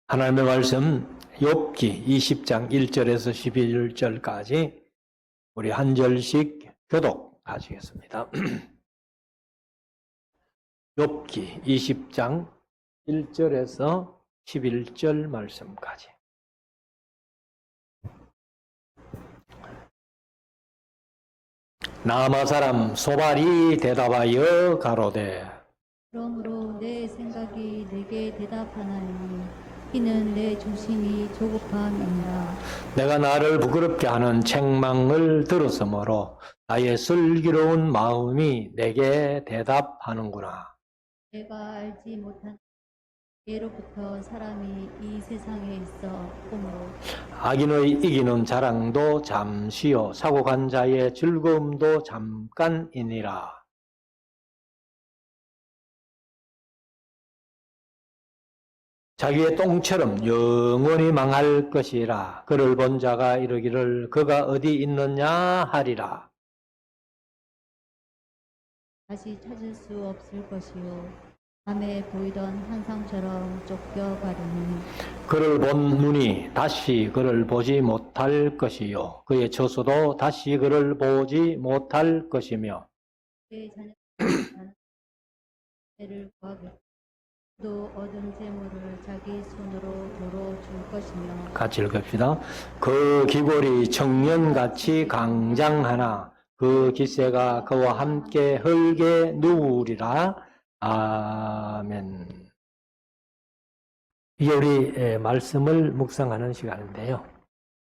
하나님의 말씀 욥기 20장 1절에서 11절까지 우리 한 절씩 교독하시겠습니다. 욥기 20장 1절에서 11절 말씀까지. 나아마 사람 소발이 대답하여 가로되 그러므로 내 생각이 내게 대답하나니 이는 내 중심이 조급함이니라. 내가 나를 부끄럽게 하는 책망을 들었으므로 나의 슬기로운 마음이 내게 대답하는구나. 내가 알지 못한 예로부터 사람이 이 세상에 있어 오므로 악인의 이기는 자랑도 잠시요 사고 간 자의 즐거움도 잠깐이니라. 자기의 똥처럼 영원히 망할 것이라. 그를 본 자가 이르기를 그가 어디 있느냐 하리라. 다시 찾을 수 없을 것이요 밤에 보이던 환상처럼 쫓겨가리니 그를 본 눈이 다시 그를 보지 못할 것이요 그의 처소도 다시 그를 보지 못할 것이며 내 자녀를 구하겠고 또 얻은 재물을 자기 손으로 도로 줄 것이며 같이 읽읍시다. 그 기골이 청년같이 강장하나 그 기세가 그와 함께 흙에 누우리라. 아멘. 이게 우리 말씀을 묵상하는 시간인데요.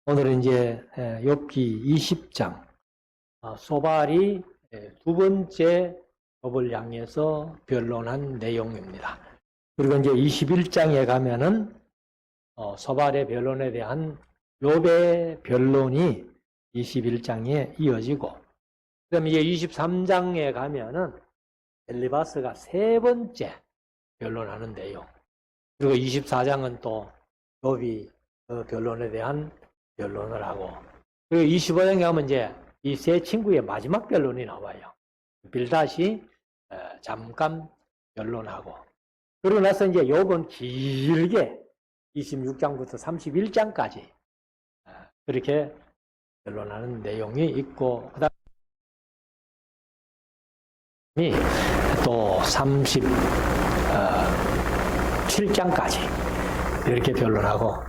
오늘은 이제 욥기 20장 소발이 두 번째 욥을 향해서 변론한 내용입니다. 그리고 이제 21장에 가면은 소발의 변론에 대한 욥의 변론이 21장에 이어지고, 그다음에 이제 23장에 가면은 엘리바스가 세 번째 변론하는 내용. 그리고 24장은 또 욥이 그 변론에 대한 변론을 하고, 그리고 25장에 가면 이제 이 세 친구의 마지막 변론이 나와요. 빌닷이 잠깐 변론하고, 그러고 나서 이제 욥은 길게 26장부터 31장까지 그렇게 변론하는 내용이 있고, 그 다음에 또 37장까지 이렇게 변론하고,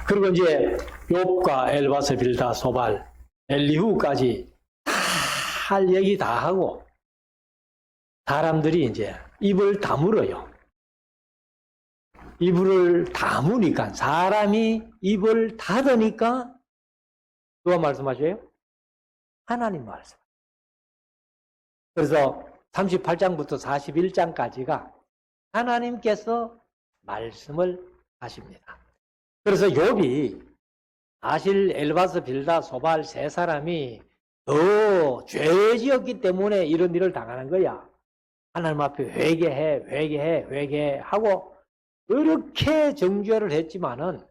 그리고 이제 욥과 엘바스, 빌닷, 소발, 엘리후까지 다 할 얘기 다 하고 사람들이 이제 입을 다물어요. 입을 다무니까, 사람이 입을 닫으니까 누가 말씀하셔요? 하나님 말씀. 그래서 38장부터 41장까지가 하나님께서 말씀을 하십니다. 그래서 욥이 사실 엘바스, 빌닷, 소발 세 사람이 더 죄지었기 때문에 이런 일을 당하는 거야. 하나님 앞에 회개해 하고 그렇게 정죄를 했지만은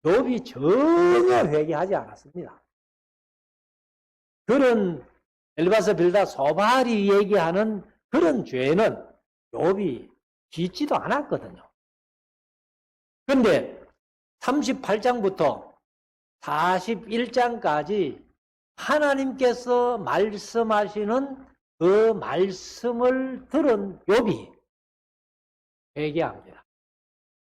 욥이 전혀 회개하지 않았습니다. 그런 엘바스, 빌닷, 소발이 얘기하는 그런 죄는 욥이 짓지도 않았거든요. 그런데 38장부터 41장까지 하나님께서 말씀하시는 그 말씀을 들은 욥이 회개합니다.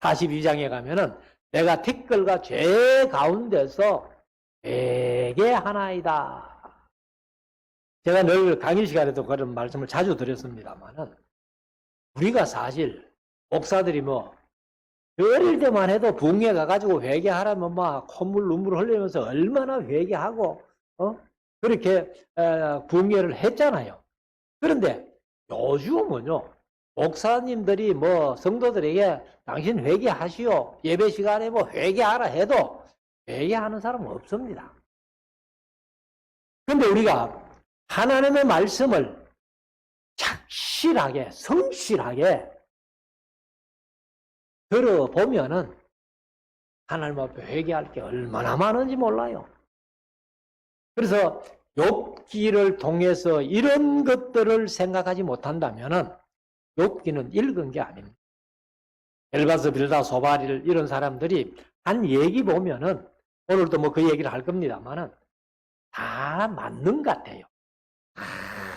42장에 가면은 내가 티끌과 죄 가운데서 회개하나이다. 제가 늘 강의 시간에도 그런 말씀을 자주 드렸습니다만은, 우리가 사실 목사들이 어릴 때만 해도 붕에 가가지고 회개하라면 막 콧물 눈물 흘리면서 얼마나 회개하고 그렇게 붕괴를 했잖아요. 그런데 요즘은요, 목사님들이 성도들에게 당신 회개하시오, 예배 시간에 회개하라 해도 회개하는 사람은 없습니다. 그런데 우리가 하나님의 말씀을 착실하게, 성실하게 들어보면은 하나님 앞에 회개할 게 얼마나 많은지 몰라요. 그래서 욥기를 통해서 이런 것들을 생각하지 못한다면은 욥기는 읽은 게 아닙니다. 엘바스, 빌다, 소바릴 이런 사람들이 한 얘기 보면은 오늘도 뭐 그 얘기를 할 겁니다만은 다 맞는 것 같아요.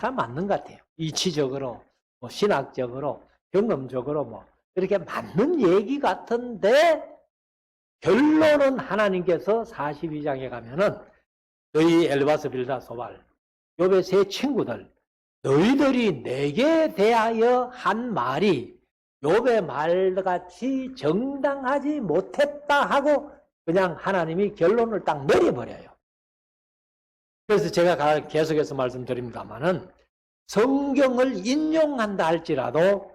다 맞는 것 같아요. 이치적으로, 뭐 신학적으로, 경험적으로 뭐 이렇게 맞는 얘기 같은데 결론은 하나님께서 42장에 가면은 너희 엘바스, 빌다, 소발, 욥의 세 친구들, 너희들이 내게 대하여 한 말이 욥의 말같이 정당하지 못했다 하고 그냥 하나님이 결론을 딱 내려버려요. 그래서 제가 계속해서 말씀드립니다만은 성경을 인용한다 할지라도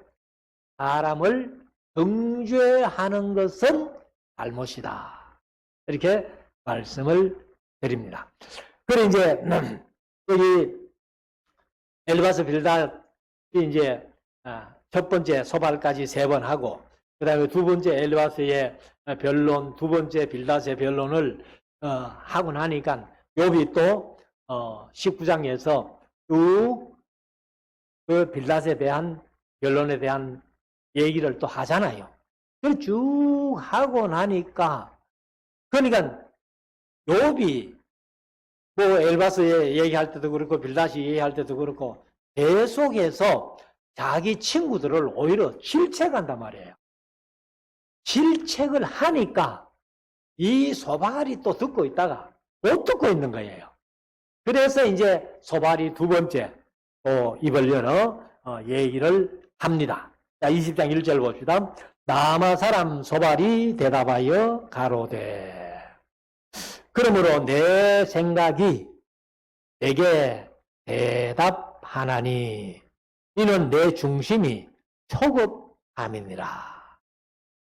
사람을 정죄하는 것은 잘못이다. 이렇게 말씀을 드립니다. 그리고 이제 여기 엘바스 빌닷이 이제 첫 번째 소발까지 3번 하고 그 다음에 두 번째 엘바스의 변론, 두 번째 빌닷의 변론을 하고 나니까 욥이 또 19장에서 쭉 그 빌닷에 대한 변론에 대한 얘기를 또 하잖아요. 그걸 쭉 하고 나니까 그러니까 욥이 뭐 엘바스에 얘기할 때도 그렇고 빌닷이 얘기할 때도 그렇고 계속해서 자기 친구들을 오히려 질책한단 말이에요. 질책을 하니까 이 소발이 또 듣고 있다가 못 듣고 있는 거예요. 그래서 이제 소발이 두 번째 또 입을 열어 얘기를 합니다. 자, 20장 1절 봅시다. 남아 사람 소발이 대답하여 가로되 그러므로 내 생각이 내게 대답하나니 이는 내 중심이 초급함이니라.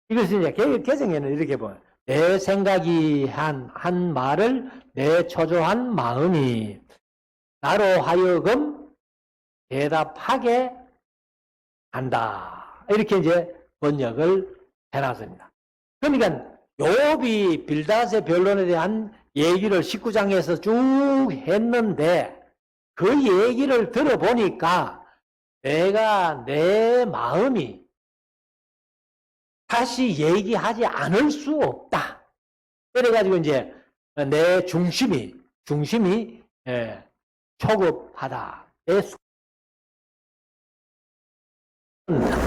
이것은 이제 개정에는 이렇게 보여요. 내 생각이 한 말을 내 초조한 마음이 나로 하여금 대답하게 한다. 이렇게 이제 번역을 해놨습니다. 그러니까 욥이 빌닷의 변론에 대한 얘기를 19장에서 쭉 했는데 그 얘기를 들어보니까 내가 내 마음이 다시 얘기하지 않을 수 없다. 그래가지고 이제 내 중심이 초급하다. 내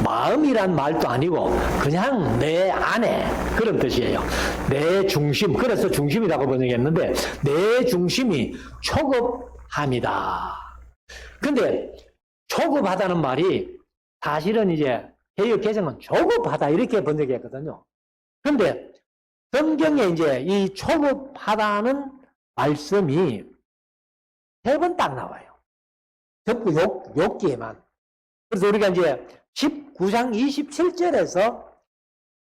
마음이란 말도 아니고 그냥 내 안에 그런 뜻이에요. 내 중심, 그래서 중심이라고 번역했는데 내 중심이 초급함이다. 근데 초급하다는 말이 사실은 이제 개역 개정은 조급하다 이렇게 번역했거든요. 근데 성경에 이제 이 초급하다는 말씀이 3번 딱 나와요. 전부 욕기에만. 그래서 우리가 이제 19장 27절에서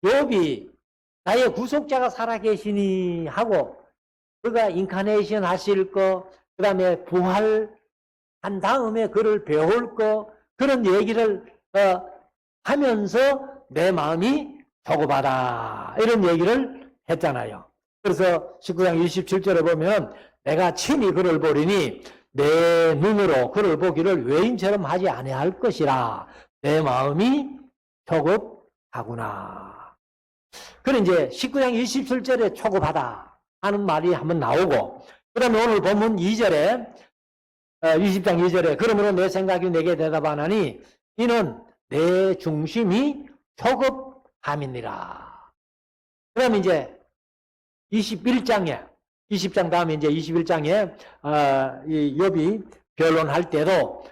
욥이 나의 구속자가 살아계시니 하고 그가 인카네이션 하실 거, 그 다음에 부활한 다음에 그를 배울 거 그런 얘기를 하면서 내 마음이 조급하다 이런 얘기를 했잖아요. 그래서 19장 27절에 보면 내가 친히 그를 보리니 내 눈으로 그를 보기를 외인처럼 하지 아니할 것이라 내 마음이 초급하구나. 그래 이제 19장 27절에 초급하다 하는 말이 한번 나오고 그 다음에 오늘 본문 2절에 20장 2절에 그러므로 내 생각이 내게 대답하나니 이는 내 중심이 초급함이니라. 그 다음에 이제 20장 다음에 이제 21장에 이 욥이 변론할 때도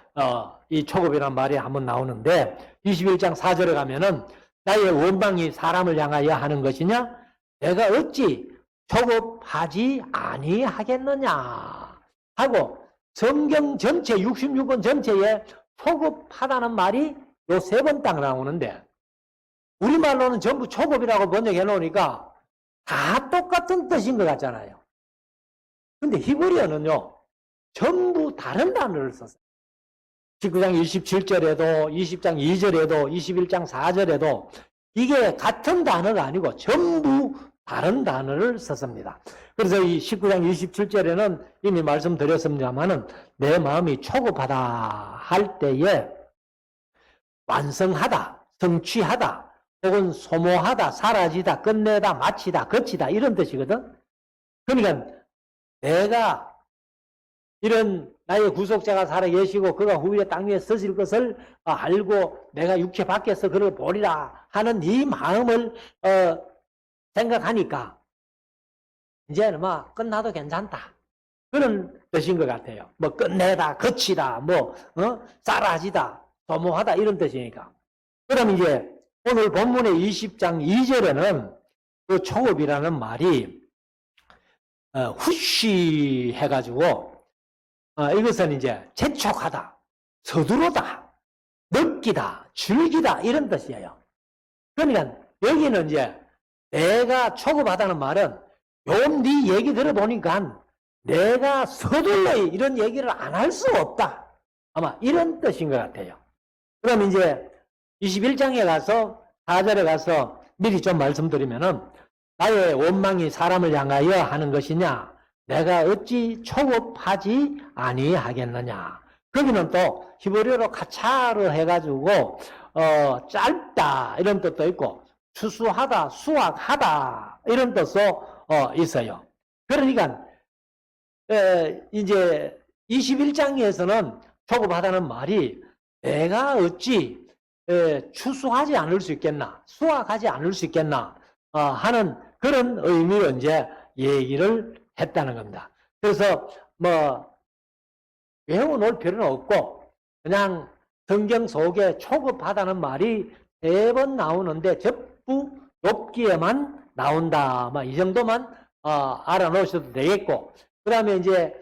이 초급이라는 말이 한번 나오는데 21장 4절에 가면은 나의 원망이 사람을 향하여 하는 것이냐? 내가 어찌 초급하지 아니하겠느냐? 하고 성경 전체 66권 전체에 초급하다는 말이 요 3번 딱 나오는데 우리말로는 전부 초급이라고 번역해 놓으니까 다 똑같은 뜻인 것 같잖아요. 근데 히브리어는요 전부 다른 단어를 썼어요. 19장 27절에도 20장 2절에도 21장 4절에도 이게 같은 단어가 아니고 전부 다른 단어를 썼습니다. 그래서 이 19장 27절에는 이미 말씀드렸습니다만은 내 마음이 초급하다 할 때에 완성하다, 성취하다, 혹은 소모하다, 사라지다, 끝내다, 마치다, 거치다 이런 뜻이거든. 그러니까 내가 이런 나의 구속자가 살아 계시고 그가 후에 땅 위에 서실 것을 알고 내가 육체 밖에서 그를 보리라 하는 이 마음을 생각하니까 이제는 뭐 끝나도 괜찮다. 그런 뜻인 것 같아요. 뭐 끝내다, 거치다, 뭐 사라지다, 소모하다 이런 뜻이니까. 그럼 이제 오늘 본문의 20장 2절에는 그 초급이라는 말이 후시 해가지고 이것은 이제 재촉하다, 서두르다, 느끼다, 즐기다 이런 뜻이에요. 그러니까 여기는 이제 내가 초급하다는 말은 요 네 얘기 들어보니까 내가 서둘러 이런 얘기를 안 할 수 없다. 아마 이런 뜻인 것 같아요. 그럼 이제 21장에 가서 4절에 가서 미리 좀 말씀드리면은 나의 원망이 사람을 향하여 하는 것이냐? 내가 어찌 초급하지 아니하겠느냐? 거기는 또 히브리어로 카차르 해가지고 짧다 이런 뜻도 있고 추수하다, 수확하다 이런 뜻도 있어요. 그러니까 이제 21장에서는 초급하다는 말이 내가 어찌 추수하지 않을 수 있겠나, 수확하지 않을 수 있겠나 하는 그런 의미로 이제 얘기를 했다는 겁니다. 그래서 뭐 외워놓을 필요는 없고 그냥 성경 속에 초급하다는 말이 3번 나오는데 전부 욥기에만 나온다. 뭐 이 정도만 알아놓으셔도 되겠고, 그 다음에 이제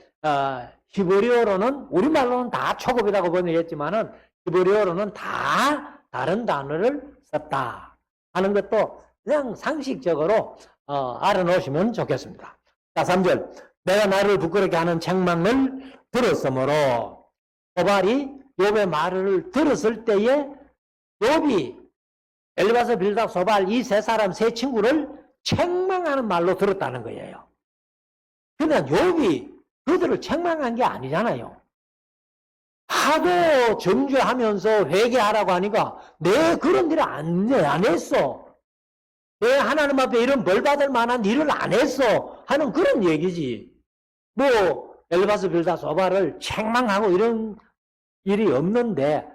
히브리어로는 우리말로는 다 초급이라고 번역했지만은 히브리어로는 다 다른 단어를 썼다 하는 것도 그냥 상식적으로 알아놓으시면 좋겠습니다. 자, 3절. 내가 나를 부끄럽게 하는 책망을 들었으므로 소발이 욥의 말을 들었을 때에 욥이 엘바스, 빌닷, 소발 이 세 사람 세 친구를 책망하는 말로 들었다는 거예요. 그냥 욥이 그들을 책망한 게 아니잖아요. 하도 정죄하면서 회개하라고 하니까 내 그런 일을 안 했어. 내 하나님 앞에 이런 벌 받을 만한 일을 안 했어 하는 그런 얘기지. 뭐 엘바스, 빌닷, 소발을 책망하고 이런 일이 없는데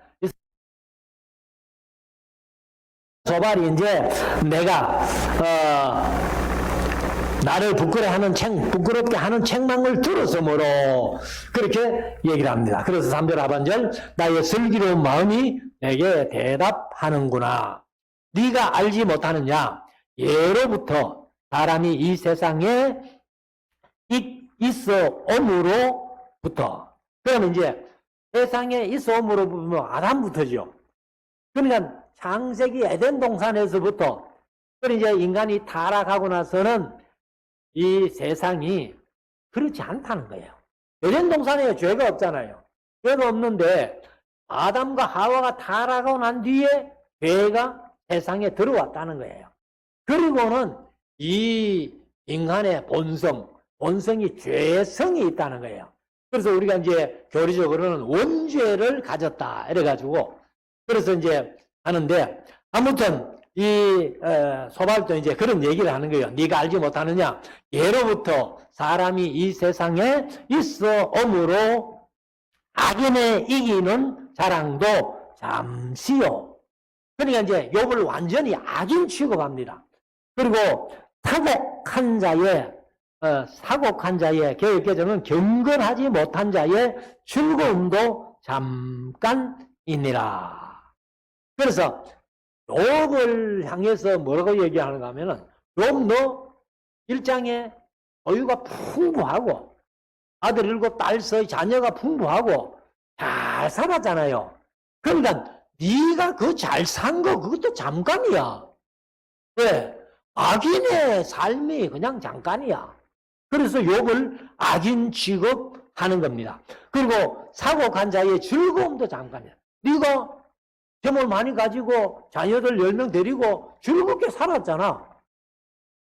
소발이 이제 내가 나를 부끄럽게 하는 책망을 들었으므로 그렇게 얘기를 합니다. 그래서 3절 하반절 나의 슬기로운 마음이 내게 대답하는구나. 네가 알지 못하느냐? 예로부터 사람이 이 세상에 있어 옴으로부터. 그러면 이제 세상에 있어 옴으로부터 아담부터죠. 그러니까 창세기 에덴 동산에서부터 이제 인간이 타락하고 나서는 이 세상이 그렇지 않다는 거예요. 에덴 동산에 죄가 없잖아요. 죄가 없는데 아담과 하와가 타락하고 난 뒤에 죄가 세상에 들어왔다는 거예요. 그리고는 이 인간의 본성이 죄성이 있다는 거예요. 그래서 우리가 이제 교리적으로는 원죄를 가졌다 이래가지고 그래서 이제 하는데 아무튼 이 소발도 이제 그런 얘기를 하는 거예요. 네가 알지 못하느냐? 예로부터 사람이 이 세상에 있어 오므로 악인의 이기는 자랑도 잠시요. 그러니까 이제 욥을 완전히 악인 취급합니다. 그리고 사곡한 자의 개혁개정은 경건하지 못한 자의 즐거움도 잠깐이니라. 그래서 욥을 향해서 뭐라고 얘기하는가 하면은 욥 너 일장에 소유가 풍부하고 아들 7, 딸 6, 자녀가 풍부하고 잘 살았잖아요. 그러니까 네가 그 잘 산 거 그것도 잠깐이야. 왜? 악인의 삶이 그냥 잠깐이야. 그래서 욥을 악인 취급하는 겁니다. 그리고 사고한 자의 즐거움도 잠깐이야. 네가 재물 많이 가지고 자녀들 10명 데리고 즐겁게 살았잖아.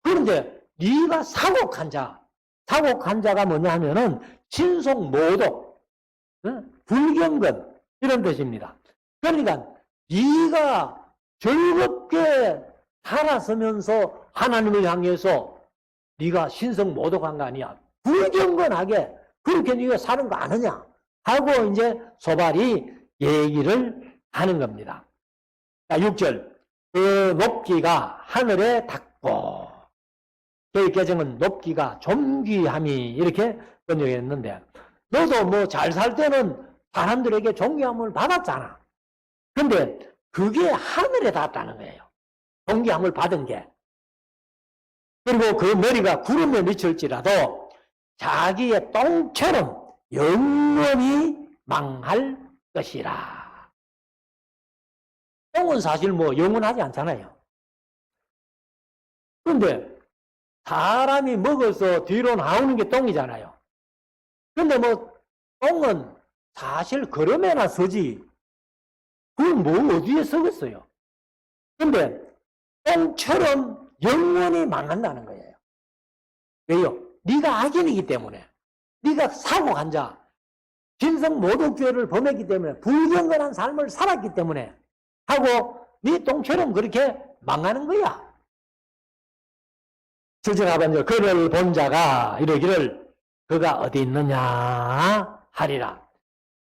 그런데 네가 사곡한 자가 뭐냐 하면은 진속모독, 불경건 이런 뜻입니다. 그러니까 네가 즐겁게 살았으면서 하나님을 향해서 네가 신성 모독한 거 아니야. 불경건하게 그렇게 네가 사는 거 아느냐 하고 이제 소발이 얘기를 하는 겁니다. 자, 6절. 그 높기가 하늘에 닿고, 개정은 높기가 존귀함이 이렇게 번역했는데, 너도 뭐 잘 살 때는 사람들에게 존귀함을 받았잖아. 근데 그게 하늘에 닿았다는 거예요. 존귀함을 받은 게. 그리고 그 머리가 구름에 미칠지라도 자기의 똥처럼 영원히 망할 것이라. 똥은 사실 뭐 영원하지 않잖아요. 그런데 사람이 먹어서 뒤로 나오는 게 똥이잖아요. 근데 뭐 똥은 사실 걸음에나 서지 그건 뭐 어디에 서겠어요. 근데 똥처럼 영원히 망한다는 거예요. 왜요? 네가 악인이기 때문에, 네가 사고 간 자, 진성 모독죄를 범했기 때문에, 불경건한 삶을 살았기 때문에 하고 네 똥처럼 그렇게 망하는 거야. 7절 하반절. 그를 본 자가 이르기를 그가 어디 있느냐 하리라.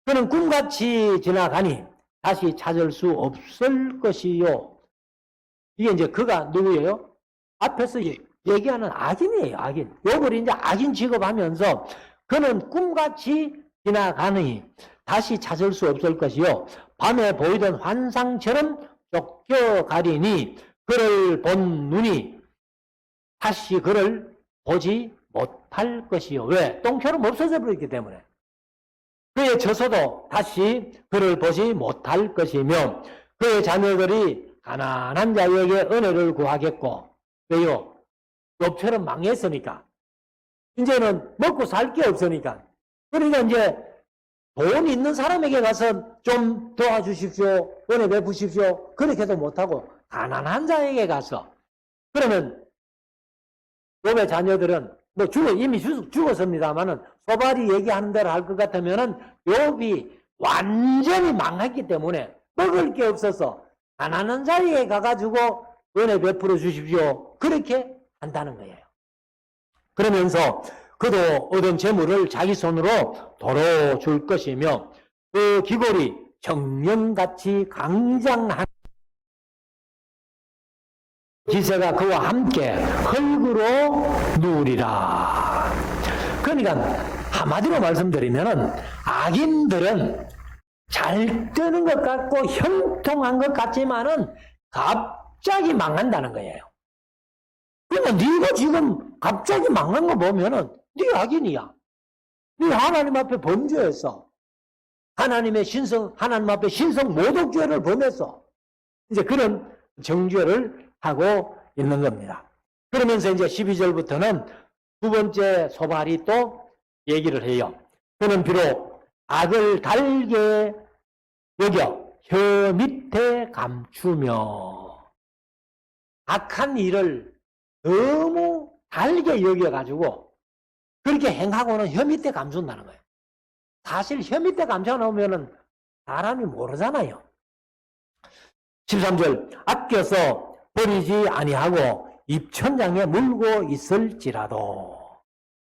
그는 꿈같이 지나가니 다시 찾을 수 없을 것이요. 이게 이제 그가 누구예요? 앞에서 얘기하는 악인이에요. 악인. 요걸 이제 악인 취급하면서 그는 꿈같이 지나가니 다시 찾을 수 없을 것이요. 밤에 보이던 환상처럼 쫓겨가리니 그를 본 눈이 다시 그를 보지 못할 것이요. 왜? 똥처럼 없어져 버렸기 때문에. 그의 처소도 다시 그를 보지 못할 것이며 그의 자녀들이 가난한 자에게 은혜를 구하겠고. 왜요? 욥처럼 망했으니까. 이제는 먹고 살 게 없으니까. 그러니까 이제 돈 있는 사람에게 가서 좀 도와주십시오. 은혜 베푸십시오. 그렇게도 못하고 가난한 자에게 가서. 그러면 욥의 자녀들은 뭐 이미 죽었습니다만은 소발이 얘기하는 대로 할 것 같으면은 욥이 완전히 망했기 때문에 먹을 게 없어서 가난한 자리에 가가지고 은혜 베풀어 주십시오. 그렇게 한다는 거예요. 그러면서 그도 얻은 재물을 자기 손으로 도로 줄 것이며 그 기골이 정령같이 강장한 기세가 그와 함께 흙으로 누우리라. 그러니까 한마디로 말씀드리면은 악인들은 잘 뜨는 것 같고 형통한 것 같지만은 갑자기 망한다는 거예요. 그러니까 네가 지금 갑자기 망한 거 보면은 네 악인이야. 네 하나님 앞에 범죄했어. 하나님 앞에 신성 모독죄를 범했어. 이제 그런 정죄를 하고 있는 겁니다. 그러면서 이제 12절부터는 두 번째 소발이 또 얘기를 해요. 그는 비록 악을 달게 여겨 혀 밑에 감추며 악한 일을 너무 달게 여겨가지고 그렇게 행하고는 혀 밑에 감춘다는 거예요. 사실 혀 밑에 감춰놓으면 사람이 모르잖아요. 13절. 아껴서 버리지 아니하고 입천장에 물고 있을지라도.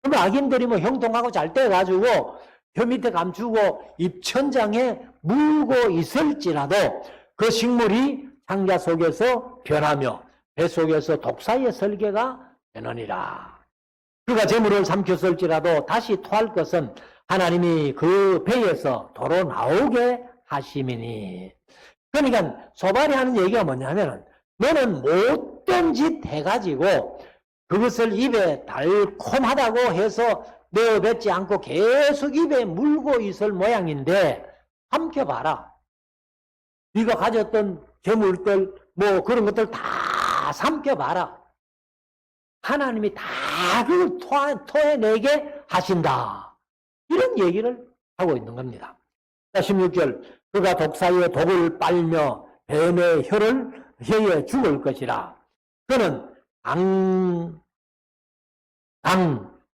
그럼 악인들이 뭐 형통하고 잘 떼가지고 혀 밑에 감추고 입천장에 물고 있을지라도 그 식물이 창자 속에서 변하며 배 속에서 독사의 설계가 되느니라. 그가 재물을 삼켰을지라도 다시 토할 것은 하나님이 그 배에서 도로 나오게 하심이니. 그러니까 소발이 하는 얘기가 뭐냐면은 너는 못된 짓 해가지고 그것을 입에 달콤하다고 해서 내어뱉지 않고 계속 입에 물고 있을 모양인데 삼켜봐라. 네가 가졌던 재물들 뭐 그런 것들 다 삼켜봐라. 하나님이 다 그걸 토해내게 하신다. 이런 얘기를 하고 있는 겁니다. 16절. 그가 독사의 독을 빨며 뱀의 혀에 죽을 것이라. 그는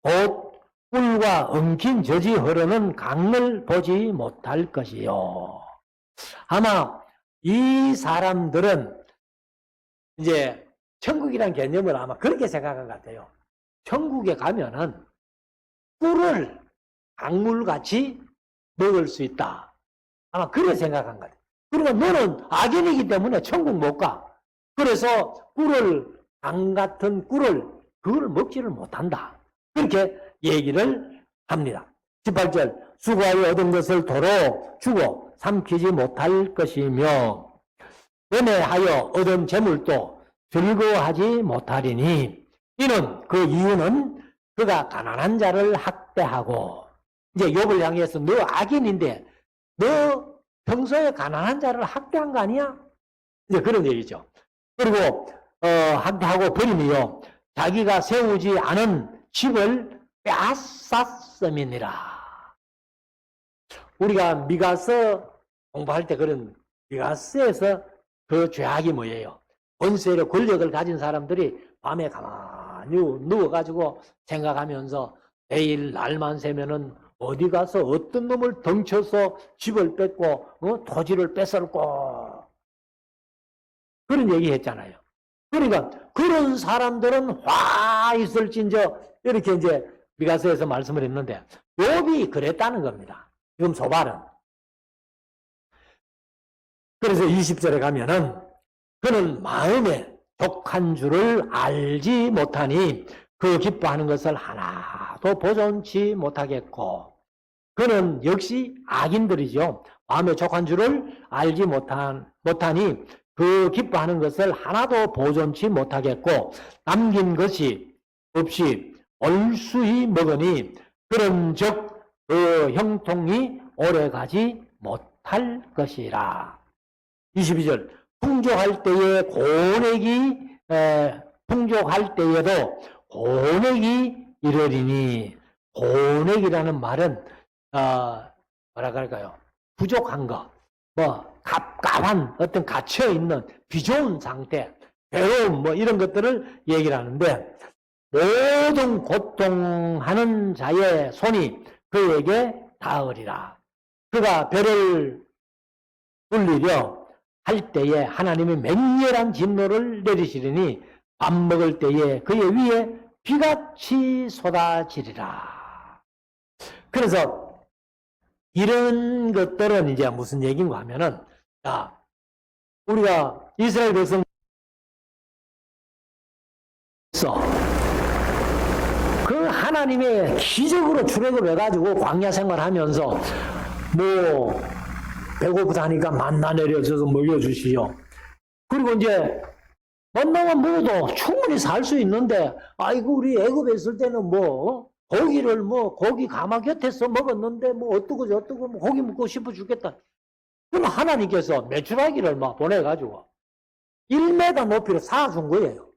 곧 꿀과 엉킨 젖이 흐르는 강을 보지 못할 것이요. 아마 이 사람들은 이제 천국이란 개념을 아마 그렇게 생각한 것 같아요. 천국에 가면은 꿀을 강물같이 먹을 수 있다. 아마 그렇게 생각한 것 같아요. 그러니까 너는 악인이기 때문에 천국 못 가. 그래서 강 같은 꿀을 그걸 먹지를 못한다. 그렇게 얘기를 합니다. 18절 수고하여 얻은 것을 도로 주고 삼키지 못할 것이며 은혜하여 얻은 재물도 즐거워하지 못하리니 이는 그 이유는 그가 가난한 자를 학대하고 이제 욥을 향해서 너 악인인데 너 평소에 가난한 자를 학대한 거 아니야? 이제 그런 얘기죠. 그리고 학대하고 버리며 자기가 세우지 않은 집을 빼앗았음이니라. 우리가 미가서 공부할 때 그런 미가서에서 그 죄악이 뭐예요? 권세력, 권력을 가진 사람들이 밤에 가만히 누워가지고 생각하면서 내일 날만 새면은 어디 가서 어떤 놈을 덩쳐서 집을 뺏고 토지를 뺏을고 그런 얘기 했잖아요. 그러니까 그런 사람들은 화 있을진저 이렇게 이제 미가서에서 말씀을 했는데 욥이 그랬다는 겁니다. 지금 소발은. 그래서 20절에 가면은 그는 마음에 독한 줄을 알지 못하니 그 기뻐하는 것을 하나도 보존치 못하겠고 그는 역시 악인들이죠. 마음에 족한 줄을 알지 못하니 그 기뻐하는 것을 하나도 보존치 못하겠고 남긴 것이 없이 얼수히 먹으니 그런즉 그 형통이 오래가지 못할 것이라. 22절 풍족할 때에 풍족할 때에도 고넥이 이르리니 고넥이라는 말은 뭐라 그럴까요? 부족한 거, 갑갑한 어떤 갇혀 있는 비좋은 상태, 괴로움 이런 것들을 얘기를 하는데 모든 고통하는 자의 손이 그에게 닿으리라. 그가 별을 불리려 할 때에 하나님이 맹렬한 진노를 내리시리니 밥 먹을 때에 그의 위에 비같이 쏟아지리라. 그래서 이런 것들은 이제 무슨 얘기인가 하면은 우리가 이스라엘 백성 그 하나님의 기적으로 출애굽을 해가지고 광야 생활하면서 배고프다 하니까 만나 내려줘서 먹여주시오. 그리고 이제 만나만 먹어도 충분히 살 수 있는데 아이고 우리 애굽에 있을 때는 고기를 고기 가마 곁에서 먹었는데 어떠고 저떠고 고기 먹고 싶어 죽겠다. 그럼 하나님께서 메추라기를 보내가지고 1m 높이로 쌓아준 거예요.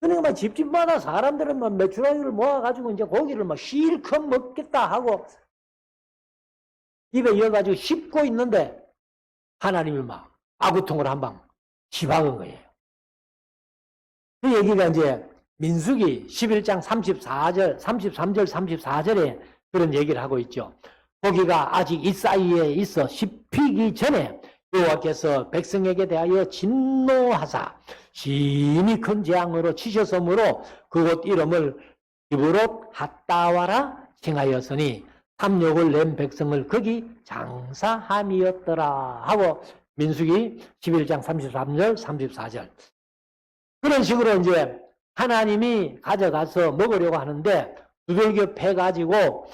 그러니까 집집마다 사람들은 메추라기를 모아가지고 이제 고기를 실컷 먹겠다 하고 입에 이어가지고 씹고 있는데 하나님이 아구통을 한 방 집어박은 거예요. 그 얘기가 이제 민수기 11장 34절, 33절, 34절에 그런 얘기를 하고 있죠. 고기가 아직 이 사이에 있어 씹히기 전에 여호와께서 백성에게 대하여 진노하사 심히 큰 재앙으로 치셨으므로 그곳 이름을 기브롯 핫다와라 칭하였으니 탐욕을 낸 백성을 거기 장사함이었더라 하고 민수기 11장 33절 34절 그런 식으로 이제 하나님이 가져가서 먹으려고 하는데 두들겨 패가지고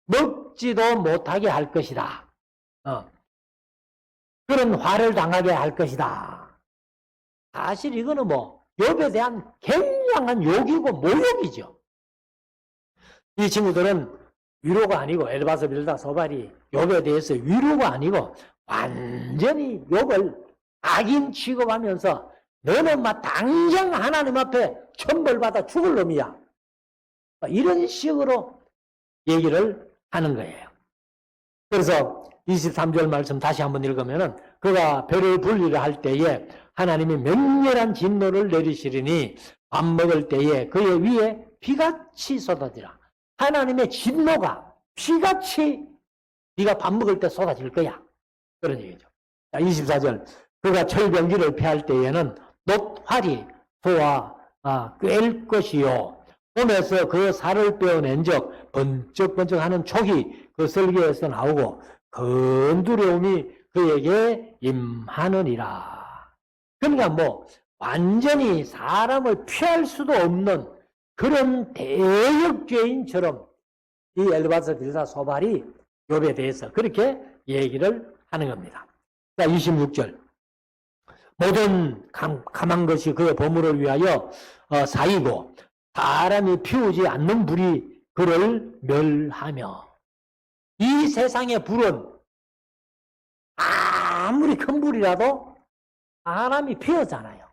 먹지도 못하게 할 것이다. 그런 화를 당하게 할 것이다. 사실 이거는 욥에 대한 굉장한 욕이고 모욕이죠. 이 친구들은 위로가 아니고 엘바서 빌다 소발이 욥에 대해서 위로가 아니고 완전히 욥을 악인 취급하면서 너는 당장 하나님 앞에 천벌받아 죽을 놈이야. 이런 식으로 얘기를 하는 거예요. 그래서 23절 말씀 다시 한번 읽으면은 그가 별을 분리를 할 때에 하나님이 맹렬한 진노를 내리시리니 밥 먹을 때에 그의 위에 비같이 쏟아지라. 하나님의 진노가 비같이 네가 밥 먹을 때 쏟아질 거야. 그런 얘기죠. 자, 24절 그가 철병기를 패할 때에는 놋활이 소와 꿰일 것이요. 몸에서 그 살을 빼어낸 적 번쩍번쩍하는 촉이 그 설계에서 나오고 큰 두려움이 그에게 임하느니라. 그러니까 뭐 완전히 사람을 피할 수도 없는 그런 대역죄인처럼 이 엘르바스 빌사 소발이 욥에 대해서 그렇게 얘기를 하는 겁니다. 자, 26절. 모든 감한 것이 그의 보물을 위하여 사이고 사람이 피우지 않는 불이 그를 멸하며. 이 세상의 불은 아무리 큰 불이라도 사람이 피우잖아요.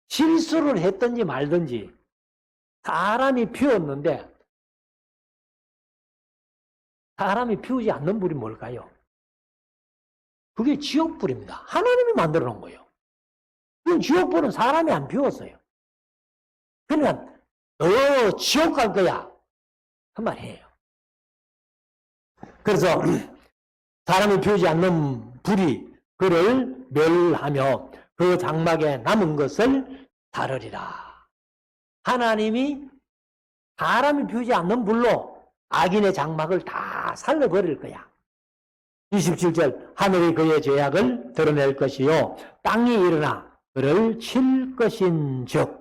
실수를 했든지 말든지 사람이 피웠는데 사람이 피우지 않는 불이 뭘까요? 그게 지옥불입니다. 하나님이 만들어 놓은 거예요. 그 지옥불은 사람이 안 피웠어요. 그러니까 너 지옥 갈 거야. 그 말이에요. 그래서 사람이 피우지 않는 불이 그를 멸하며 그 장막에 남은 것을 다르리라. 하나님이 사람이 피우지 않는 불로 악인의 장막을 다 살려버릴 거야. 27절. 하늘이 그의 죄악을 드러낼 것이요 땅이 일어나 그를 칠 것인즉.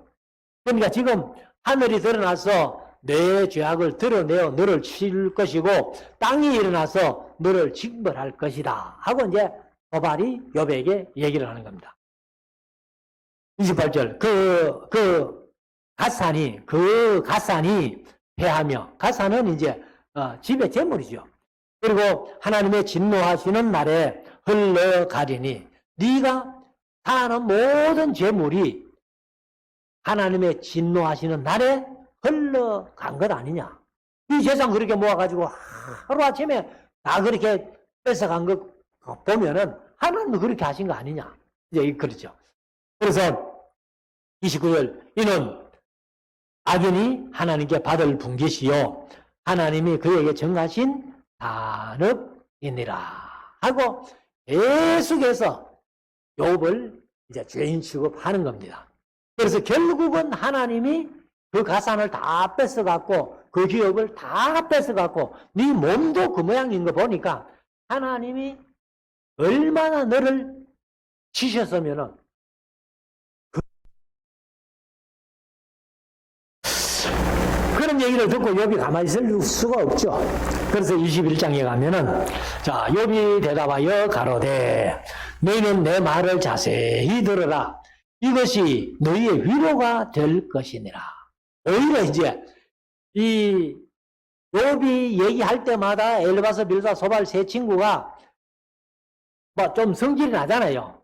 그러니까 지금 하늘이 드러나서 내 죄악을 드러내어 너를 칠 것이고 땅이 일어나서 너를 징벌할 것이다 하고 이제 소발이 욥에게 얘기를 하는 겁니다. 28절. 그 갓산이 패하며, 갓산은 이제 집의 재물이죠. 그리고 하나님의 진노하시는 날에 흘러가리니, 네가 사는 모든 재물이 하나님의 진노하시는 날에 흘러간 것 아니냐. 이 재산 그렇게 모아가지고 하루아침에 다 그렇게 뺏어간 거 보면은 하나님도 그렇게 하신 거 아니냐. 이제 그렇죠. 그래서 29절. 이는 악인이 하나님께 받을 분깃이요 하나님이 그에게 정하신 단업이니라 하고 계속해서 욥을 이제 죄인 취급하는 겁니다. 그래서 결국은 하나님이 그 가산을 다 뺏어갖고 그 기업을 다 뺏어갖고 네 몸도 그 모양인 거 보니까 하나님이 얼마나 너를 치셨으면은 그런 얘기를 듣고 욥이 가만히 있을 수가 없죠. 그래서 21장에 가면은 자, 욥이 대답하여 가로되 너희는 내 말을 자세히 들으라. 이것이 너희의 위로가 될 것이니라. 오히려 이제 이 욥이 얘기할 때마다 엘르바스, 빌닷, 소발 세 친구가 뭐 좀 성질이 나잖아요.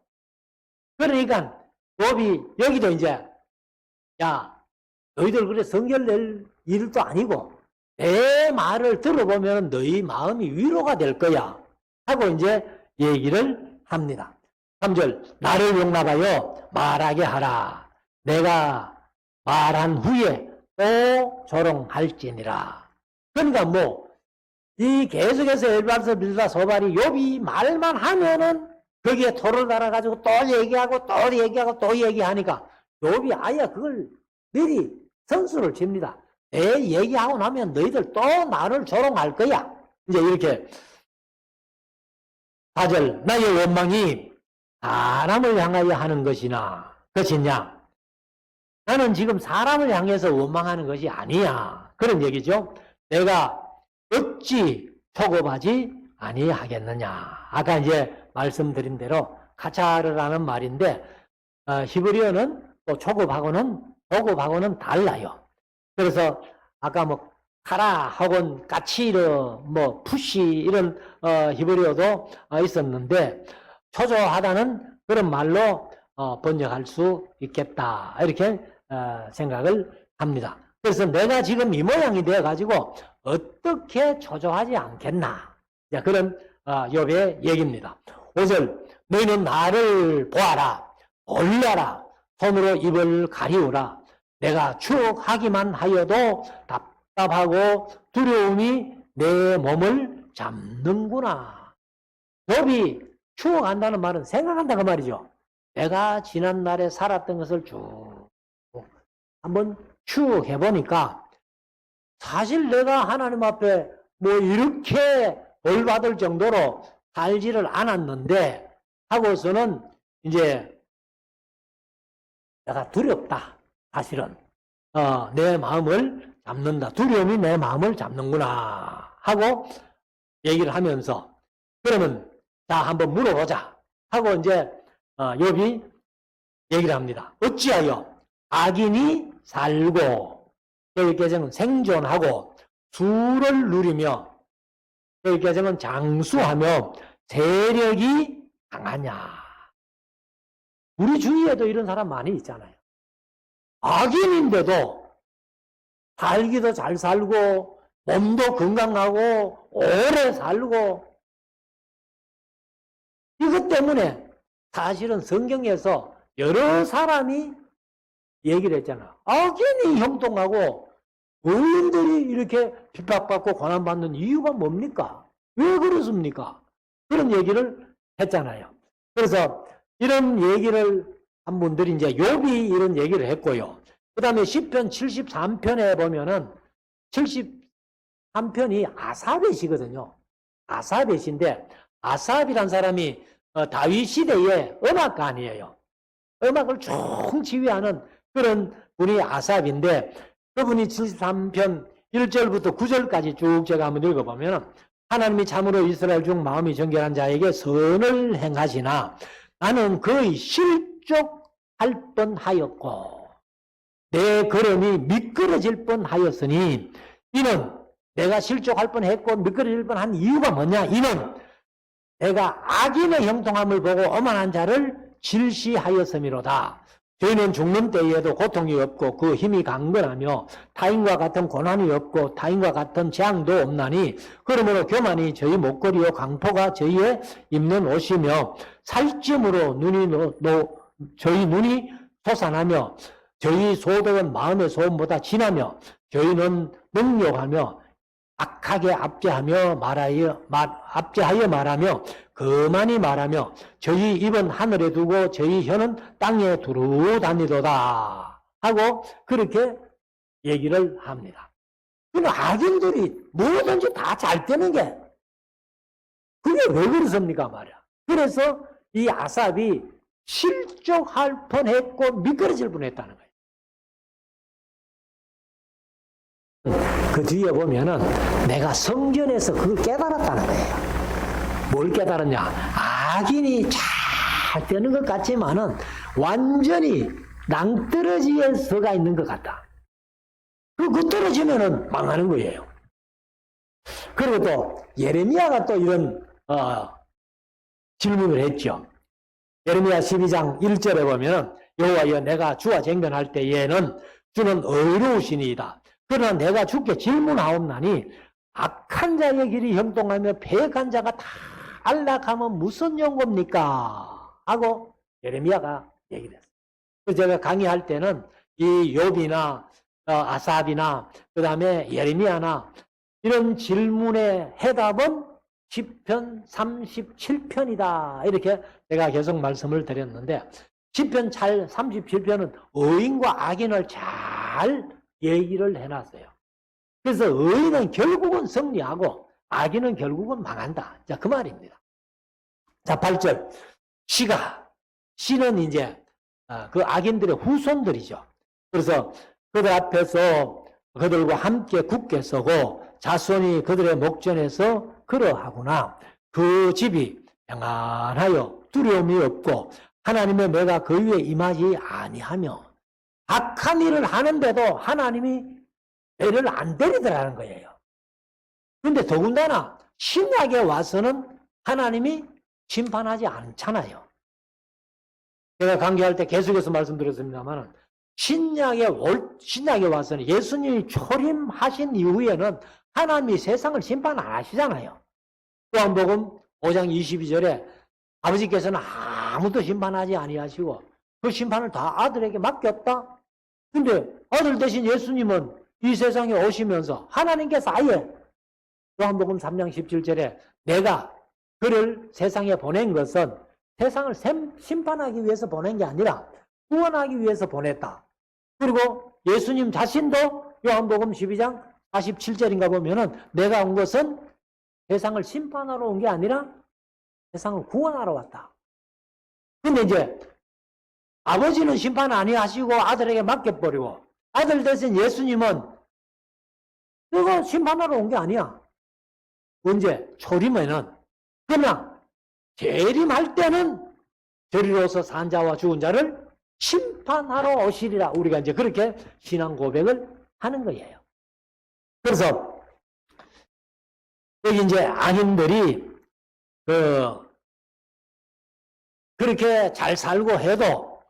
그러니까 욥이 여기도 이제 야, 너희들 그래 성질 낼 일도 아니고 내 말을 들어보면 너희 마음이 위로가 될 거야 하고 이제 얘기를 합니다. 3절. 나를 용납하여 말하게 하라. 내가 말한 후에 또 조롱할지니라. 그러니까 뭐 이 계속해서 엘르바스, 빌닷, 소발이 욥이 말만 하면은 거기에 토를 달아가지고 또 얘기하고 또 얘기하고 또 얘기하니까 욥이 아예 그걸 미리 선수를 칩니다. 내 얘기하고 나면 너희들 또 나를 조롱할 거야. 이제 이렇게 4절. 나의 원망이 사람을 향하여 하는 것이냐. 나는 지금 사람을 향해서 원망하는 것이 아니야. 그런 얘기죠. 내가 어찌 초급하지 아니하겠느냐. 아까 이제 말씀드린 대로 카차르라는 말인데 히브리어는 또 초급하고는 달라요. 그래서 아까 뭐 카라 혹은 까치르 뭐 푸시 이런 히브리어도 있었는데 초조하다는 그런 말로 번역할 수 있겠다 이렇게 생각을 합니다. 그래서 내가 지금 이 모양이 되어 가지고 어떻게 초조하지 않겠나. 그런 욥의 얘기입니다. 5절. 너희는 나를 보아라. 올려라. 손으로 입을 가리우라. 내가 추억하기만 하여도 답답하고 두려움이 내 몸을 잡는구나. 욥이 추억한다는 말은 생각한다 그 말이죠. 내가 지난날에 살았던 것을 쭉 한번 추억해 보니까 사실 내가 하나님 앞에 뭐 이렇게 벌 받을 정도로 살지를 않았는데 하고서는 이제 내가 두렵다. 사실은 내 마음을 잡는다. 두려움이 내 마음을 잡는구나 하고 얘기를 하면서 그러면 자 한번 물어보자 하고 이제 욥이 얘기를 합니다. 어찌하여 악인이 살고 여기까지는 생존하고 수를 누리며 여기까지는 장수하며 세력이 강하냐. 우리 주위에도 이런 사람 많이 있잖아요. 악인인데도 살기도 잘 살고 몸도 건강하고 오래 살고 이것 때문에 사실은 성경에서 여러 사람이 얘기를 했잖아. 악인이 형통하고 의인들이 이렇게 핍박받고 고난받는 이유가 뭡니까? 왜 그렇습니까? 그런 얘기를 했잖아요. 그래서 이런 얘기를 한 분들이 이제 욥이 이런 얘기를 했고요. 그 다음에 시편 73편에 보면은 73편이 아사벳이거든요. 아사벳인데 아삽이란 사람이 다윗 시대의 음악가니에요. 음악을 쭉 지휘하는 그런 분이 아삽인데 그분이 73편 1절부터 9절까지 쭉 제가 한번 읽어보면 하나님이 참으로 이스라엘 중 마음이 정결한 자에게 선을 행하시나 나는 거의 실족할 뻔하였고 내 걸음이 미끄러질 뻔하였으니 이는 내가 실족할 뻔했고 미끄러질 뻔한 이유가 뭐냐? 이는 내가 악인의 형통함을 보고 오만한 자를 질시하였음이로다. 저희는 죽는 때에도 고통이 없고 그 힘이 강건하며 타인과 같은 고난이 없고 타인과 같은 재앙도 없나니 그러므로 교만이 저희 목걸이요 강포가 저희의 입는 옷이며 살찜으로 저희 눈이 솟아나며 저희 소득은 마음의 소음보다 진하며 저희는 능욕하며 악하게 압제하여 말하며 거만히 말하며 저희 입은 하늘에 두고 저희 혀는 땅에 두루 다니도다 하고 그렇게 얘기를 합니다. 그럼 악인들이 뭐든지 다 잘 되는 게 그게 왜 그렇습니까 말이야. 그래서 이 아삽이 실족할 뻔했고 미끄러질 뻔했다는 거예요. 그 뒤에 보면은 내가 성전에서 그걸 깨달았다는 거예요. 뭘 깨달았냐? 악인이 잘 되는 것 같지만은 완전히 낭떠러지에 서가 있는 것 같다. 그 떨어지면은 망하는 거예요. 그리고 또 예레미야가 또 이런 질문을 했죠. 예레미야 12장 1절에 보면 여호와여 내가 주와 쟁변할 때에는 주는 의로우시니이다. 그러나 내가 주께 질문하옵나니 악한 자의 길이 형통하며 패역한 자가 다 안락하면 무슨 용겁니까? 하고 예레미야가 얘기를 했어요. 그래서 제가 강의할 때는 이 욥이나 아삽이나 그 다음에 예레미야나 이런 질문의 해답은 시편 37편이다. 이렇게 제가 계속 말씀을 드렸는데 시편 37편은 의인과 악인을 잘 얘기를 해놨어요. 그래서 의인은 결국은 승리하고 악인은 결국은 망한다. 자, 그 말입니다. 자, 8절. 시는 이제 그 악인들의 후손들이죠. 그래서 그들 앞에서 그들과 함께 굳게 서고 자손이 그들의 목전에서 그러하구나. 그 집이 평안하여 두려움이 없고 하나님의 매가 그 위에 임하지 아니하며 악한 일을 하는데도 하나님이 매를 안 때리더라는 거예요. 그런데 더군다나 신약에 와서는 하나님이 심판하지 않잖아요. 제가 강의할 때 계속해서 말씀드렸습니다만 신약에 와서는 예수님이 초림하신 이후에는 하나님이 세상을 심판 안 하시잖아요. 요한복음 5장 22절에 아버지께서는 아무도 심판하지 아니하시고 그 심판을 다 아들에게 맡겼다. 근데 아들 대신 예수님은 이 세상에 오시면서 하나님께서 아예 요한복음 3장 17절에 내가 그를 세상에 보낸 것은 세상을 심판하기 위해서 보낸 게 아니라 구원하기 위해서 보냈다. 그리고 예수님 자신도 요한복음 12장 47절인가 보면은 내가 온 것은 세상을 심판하러 온 게 아니라 세상을 구원하러 왔다. 근데 이제 아버지는 심판 아니하시고 아들에게 맡겨버리고 아들 대신 예수님은 그거 심판하러 온 게 아니야. 언제? 초림에는. 그러나 재림할 때는 저리로서 산 자와 죽은 자를 심판하러 오시리라. 우리가 이제 그렇게 신앙 고백을 하는 거예요. 그래서 여기 이제 악인들이 그렇게 잘 살고 해도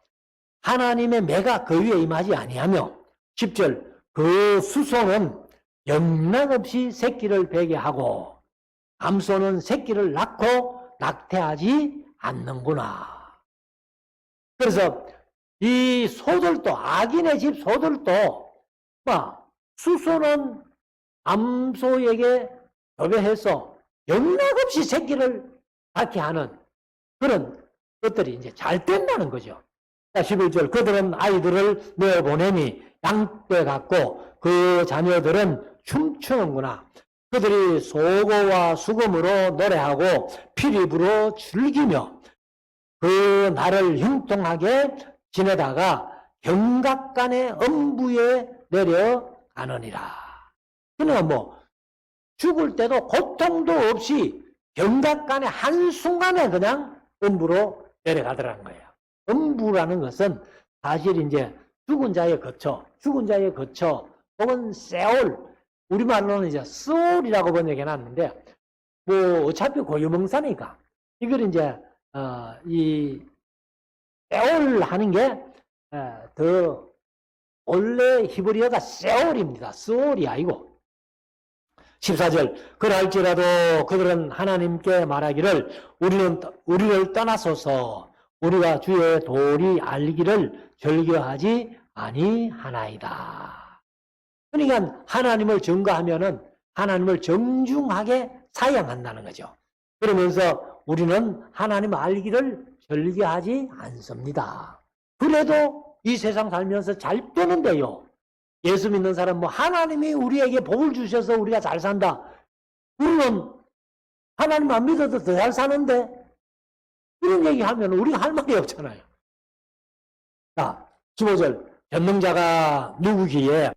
하나님의 매가 그 위에 임하지 아니하며 10절 그 수소는 영락없이 새끼를 베게 하고 암소는 새끼를 낳고 낙태하지 않는구나. 그래서 이 소들도 악인의 집 소들도 수소는 암소에게 교배해서 영락없이 새끼를 낳게 하는 그런 것들이 이제 잘 된다는 거죠. 11절 그들은 아이들을 내어보내니 양떼 같고 그 자녀들은 춤추는구나. 그들이 소고와 수금으로 노래하고 피리부로 즐기며 그 날을 형통하게 지내다가 경각간의 엄부에 내려가느니라. 그러니까 죽을 때도 고통도 없이 경각간의 한순간에 그냥 엄부로 내려가더라는 거예요. 엄부라는 것은 사실 이제 죽은 자의 거처 혹은 세올, 우리말로는 이제 스올이라고 번역해 놨는데 어차피 고유명사니까 이걸 이제 이 세올 하는 게 더 원래 히브리어가 세올입니다. 스올이 아니고. 14절 그럴지라도 그들은 하나님께 말하기를 우리를 떠나소서 우리가 주의 도리 알기를 즐겨하지 아니하나이다. 그러니까 하나님을 증거하면은 하나님을 정중하게 사용한다는 거죠. 그러면서 우리는 하나님 알기를 즐겨하지 않습니다. 그래도 이 세상 살면서 잘 되는데요. 예수 믿는 사람 하나님이 우리에게 복을 주셔서 우리가 잘 산다. 우리는 하나님 안 믿어도 더 잘 사는데 이런 얘기하면 우리가 할 말이 없잖아요. 자, 15절 전능자가 누구기에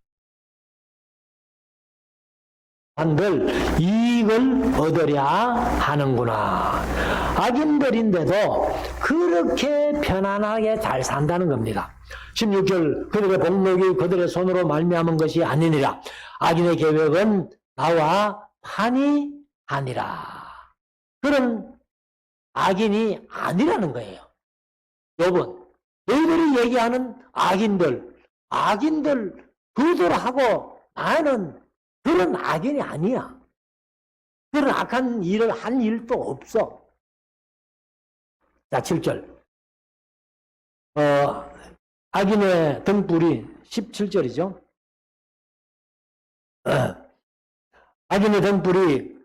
한들 이익을 얻으랴 하는구나. 악인들인데도 그렇게 편안하게 잘 산다는 겁니다. 16절 그들의 복록이 그들의 손으로 말미암은 것이 아니니라. 악인의 계획은 나와 판이 아니라. 그런 악인이 아니라는 거예요. 여러분, 너희들이 얘기하는 악인들 그들하고 나는 그런 악인이 아니야. 그런 악한 일을 한 일도 없어. 자, 7절. 악인의 등불이 17절이죠. 악인의 등불이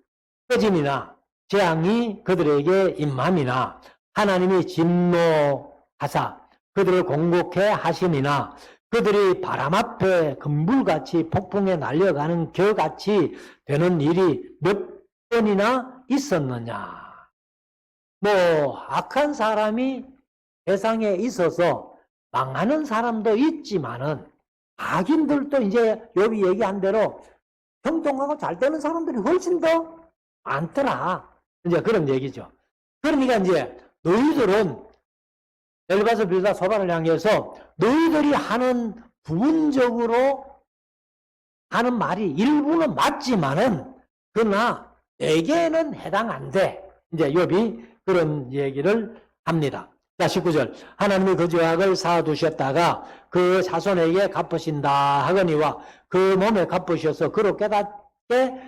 꺼짐이나 재앙이 그들에게 임함이나 하나님이 진노하사 그들을 공곡해 하심이나 그들이 바람 앞에 금불같이 폭풍에 날려가는 겨같이 되는 일이 몇 번이나 있었느냐. 악한 사람이 세상에 있어서 망하는 사람도 있지만은 악인들도 이제 여기 얘기한 대로 형통하고 잘 되는 사람들이 훨씬 더 많더라. 이제 그런 얘기죠. 그러니까 이제 너희들은 엘바서 빌다 소반을 향해서 너희들이 하는 부분적으로 하는 말이 일부는 맞지만은 그러나 내게는 해당 안 돼. 이제 욥이 그런 얘기를 합니다. 자, 19절. 하나님이 그 죄악을 사두셨다가 그 자손에게 갚으신다 하거니와 그 몸에 갚으셔서 그로 깨닫게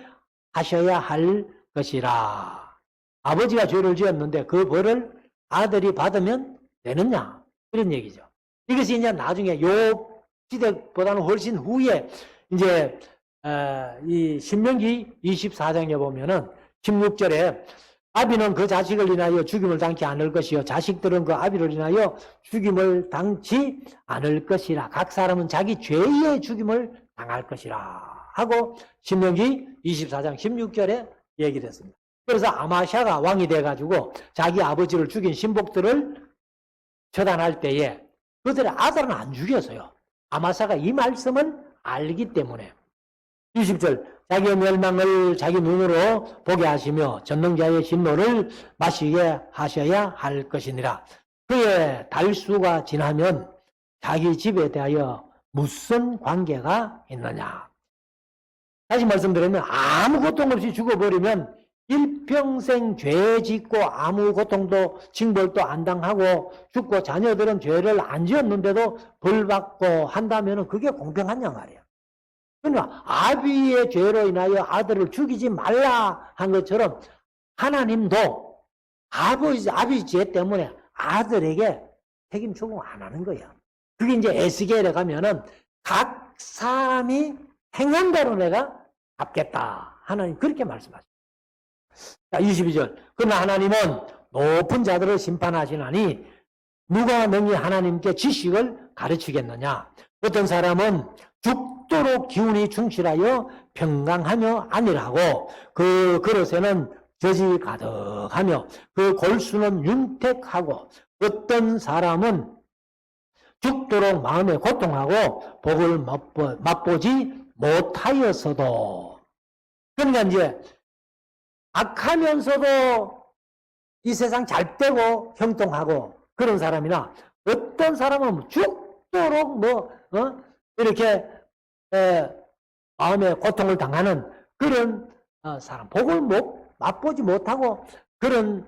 하셔야 할 것이라. 아버지가 죄를 지었는데 그 벌을 아들이 받으면 되느냐? 그런 얘기죠. 이것이 이제 나중에 욥 시대보다는 훨씬 후에 이제 이 신명기 24장에 보면은 16절에 아비는 그 자식을 인하여 죽임을 당치 않을 것이요 자식들은 그 아비를 인하여 죽임을 당치 않을 것이라. 각 사람은 자기 죄의 죽임을 당할 것이라 하고 신명기 24장 16절에 얘기를 했습니다. 그래서 아마샤가 왕이 돼가지고 자기 아버지를 죽인 신복들을 처단할 때에 그들의 아들은 안 죽였어요. 아마샤가 이 말씀을 알기 때문에. 20절 자기의 멸망을 자기 눈으로 보게 하시며 전능자의 진노를 마시게 하셔야 할 것이니라. 그의 달수가 지나면 자기 집에 대하여 무슨 관계가 있느냐. 다시 말씀드리면 아무 고통 없이 죽어버리면 일평생 죄 짓고 아무 고통도 징벌도 안 당하고 죽고 자녀들은 죄를 안 지었는데도 벌 받고 한다면 그게 공평하냐 말이야. 그러나 아비의 죄로 인하여 아들을 죽이지 말라 한 것처럼 하나님도 아비 죄 때문에 아들에게 책임 추궁 안 하는 거야. 그게 이제 에스겔에 가면은 각 사람이 행한 대로 내가 갚겠다. 하나님 그렇게 말씀하십니다. 자, 22절. 그러나 하나님은 높은 자들을 심판하시나니 누가 능히 하나님께 지식을 가르치겠느냐. 어떤 사람은 죽도록 기운이 충실하여 평강하며 안일하고 그 그릇에는 젖이 가득하며 그 골수는 윤택하고 어떤 사람은 죽도록 마음에 고통하고 복을 맛보지 못하였어도. 그러니까 이제 악하면서도 이 세상 잘 되고 형통하고 그런 사람이나 어떤 사람은 죽도록 이렇게 마음에 고통을 당하는 그런 사람, 복을 맛보지 못하고 그런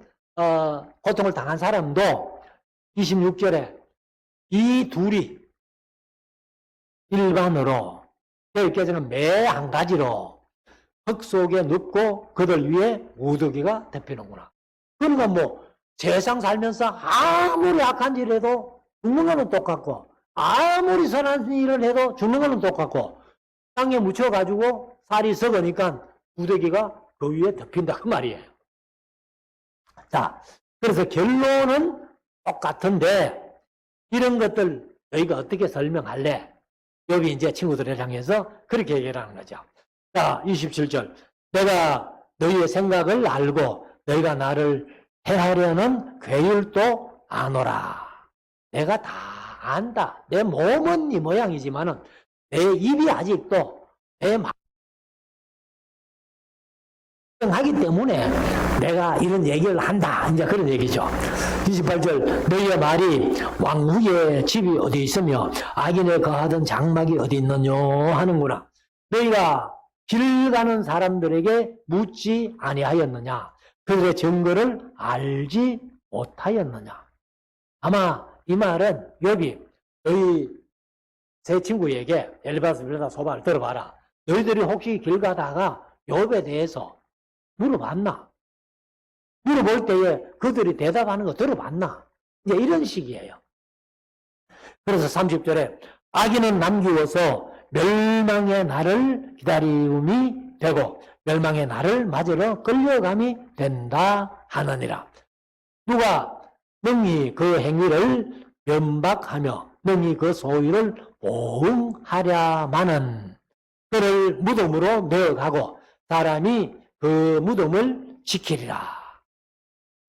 고통을 당한 사람도 26절에 이 둘이 일반으로 여기까지는 매 한 가지로 흙 속에 눕고 그들 위에 우두기가 덮이는구나. 그러니까 세상 살면서 아무리 악한 일을 해도 죽는 거는 똑같고 아무리 선한 일을 해도 죽는 거는 똑같고 땅에 묻혀가지고 살이 썩으니까 우두기가 그 위에 덮인다 그 말이에요. 자, 그래서 결론은 똑같은데 이런 것들 너희가 어떻게 설명할래? 여기 이제 친구들을 향해서 그렇게 얘기를 하는 거죠. 자, 27절. 내가 너희의 생각을 알고 너희가 나를 해하려는 괴율도 아노라. 내가 다 안다. 내 몸은 이 모양이지만은 내 입이 아직도 내 하기 때문에 내가 이런 얘기를 한다. 이제 그런 얘기죠. 28절. 너희의 말이 왕후의 집이 어디 있으며 악인에 거하던 장막이 어디 있느냐 하는구나. 너희가 길 가는 사람들에게 묻지 아니하였느냐. 그들의 증거를 알지 못하였느냐. 아마 이 말은 욥이 너희 세 친구에게 엘리바스 빌다 소바를 들어봐라. 너희들이 혹시 길 가다가 욥에 대해서 물어봤나? 물어볼 때에 그들이 대답하는 거 들어봤나? 이제 이런 식이에요. 그래서 30절에 악인은 남기워서 멸망의 날을 기다림이 되고 멸망의 날을 맞으러 끌려감이 된다 하느니라. 누가 능히 그 행위를 면박하며 능히 그 소위를 보응하랴마는 그를 무덤으로 넣어가고 사람이 그 무덤을 지키리라.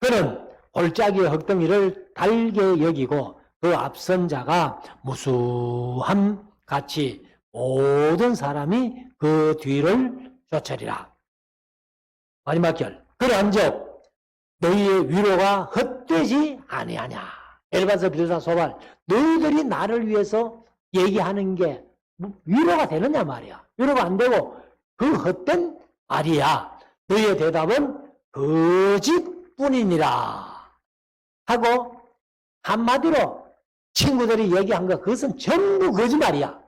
그는 골짜기의 흙덩이를 달게 여기고 그 앞선 자가 무수함 같이 모든 사람이 그 뒤를 쫓으리라. 마지막 절. 그러한즉 너희의 위로가 헛되지 아니하냐. 엘바스 빌사 소발. 너희들이 나를 위해서 얘기하는 게 위로가 되느냐 말이야. 위로가 안 되고 그 헛된 말이야. 너희의 대답은 거짓뿐이니라 하고 한마디로 친구들이 얘기한 거 그것은 전부 거짓말이야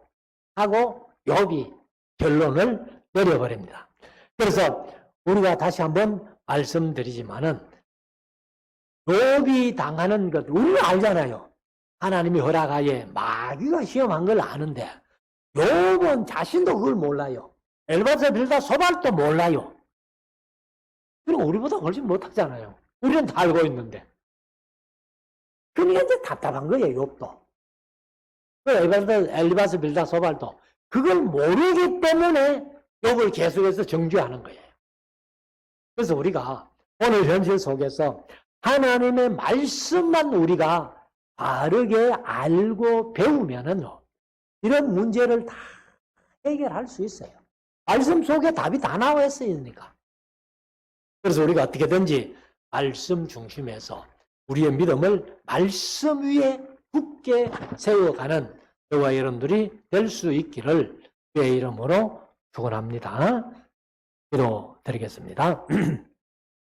하고 욥이 결론을 내려버립니다. 그래서 우리가 다시 한번 말씀드리지만은 욥이 당하는 것 우리는 알잖아요. 하나님이 허락하에 마귀가 시험한 걸 아는데 욥은 자신도 그걸 몰라요. 엘바스 빌다 소발도 몰라요. 그리고 우리보다 훨씬 못하잖아요. 우리는 다 알고 있는데. 그러니까 이제 답답한 거예요, 욥도. 엘리바스, 빌다, 소발도 그걸 모르기 때문에 욥을 계속해서 정죄하는 거예요. 그래서 우리가 오늘 현실 속에서 하나님의 말씀만 우리가 바르게 알고 배우면은요, 이런 문제를 다 해결할 수 있어요. 말씀 속에 답이 다 나와 있으니까. 그래서 우리가 어떻게든지 말씀 중심에서 우리의 믿음을 말씀 위에 굳게 세워가는 저와 여러분들이 될 수 있기를 주의 이름으로 축원합니다. 기도드리겠습니다.